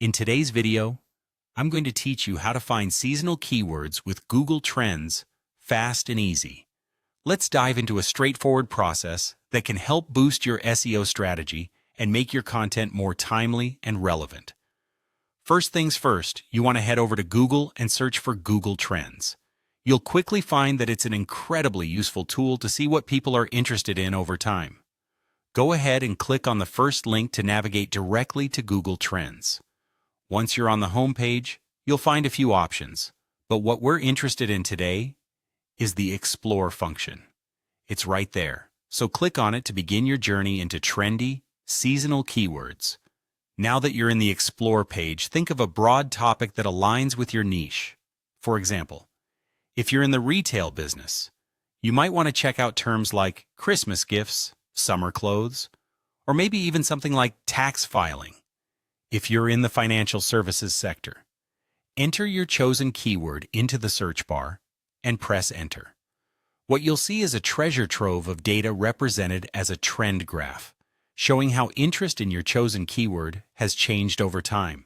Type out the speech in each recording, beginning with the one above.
In today's video, I'm going to teach you how to find seasonal keywords with Google Trends fast and easy. Let's dive into a straightforward process that can help boost your SEO strategy and make your content more timely and relevant. First things first, you want to head over to Google and search for Google Trends. You'll quickly find that it's an incredibly useful tool to see what people are interested in over time. Go ahead and click on the first link to navigate directly to Google Trends. Once you're on the home page, you'll find a few options, but what we're interested in today is the Explore function. It's right there, so click on it to begin your journey into trendy, seasonal keywords. Now that you're in the Explore page, think of a broad topic that aligns with your niche. For example, if you're in the retail business, you might want to check out terms like Christmas gifts, summer clothes, or maybe even something like tax filing. If you're in the financial services sector, enter your chosen keyword into the search bar and press enter. What you'll see is a treasure trove of data represented as a trend graph, showing how interest in your chosen keyword has changed over time.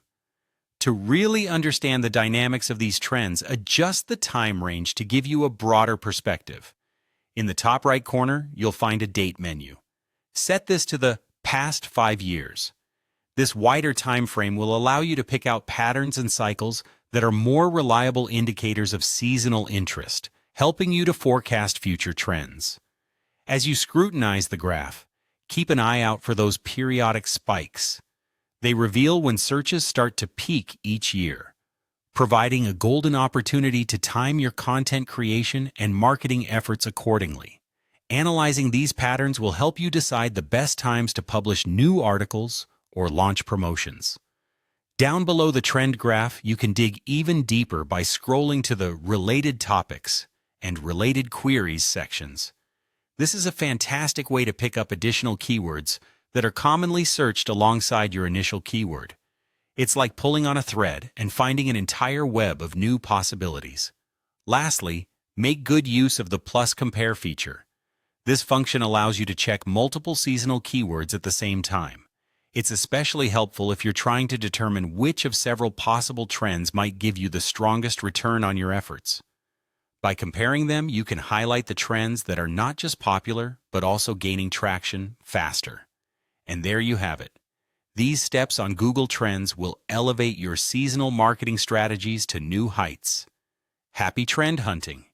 To really understand the dynamics of these trends, adjust the time range to give you a broader perspective. In the top right corner, you'll find a date menu. Set this to the past 5 years. This wider time frame will allow you to pick out patterns and cycles that are more reliable indicators of seasonal interest, helping you to forecast future trends. As you scrutinize the graph, keep an eye out for those periodic spikes. They reveal when searches start to peak each year, providing a golden opportunity to time your content creation and marketing efforts accordingly. Analyzing these patterns will help you decide the best times to publish new articles or launch promotions. Down below the trend graph, you can dig even deeper by scrolling to the Related Topics and Related Queries sections. This is a fantastic way to pick up additional keywords that are commonly searched alongside your initial keyword. It's like pulling on a thread and finding an entire web of new possibilities. Lastly, make good use of the Plus Compare feature. This function allows you to check multiple seasonal keywords at the same time. It's especially helpful if you're trying to determine which of several possible trends might give you the strongest return on your efforts. By comparing them, you can highlight the trends that are not just popular, but also gaining traction faster. And there you have it. These steps on Google Trends will elevate your seasonal marketing strategies to new heights. Happy trend hunting!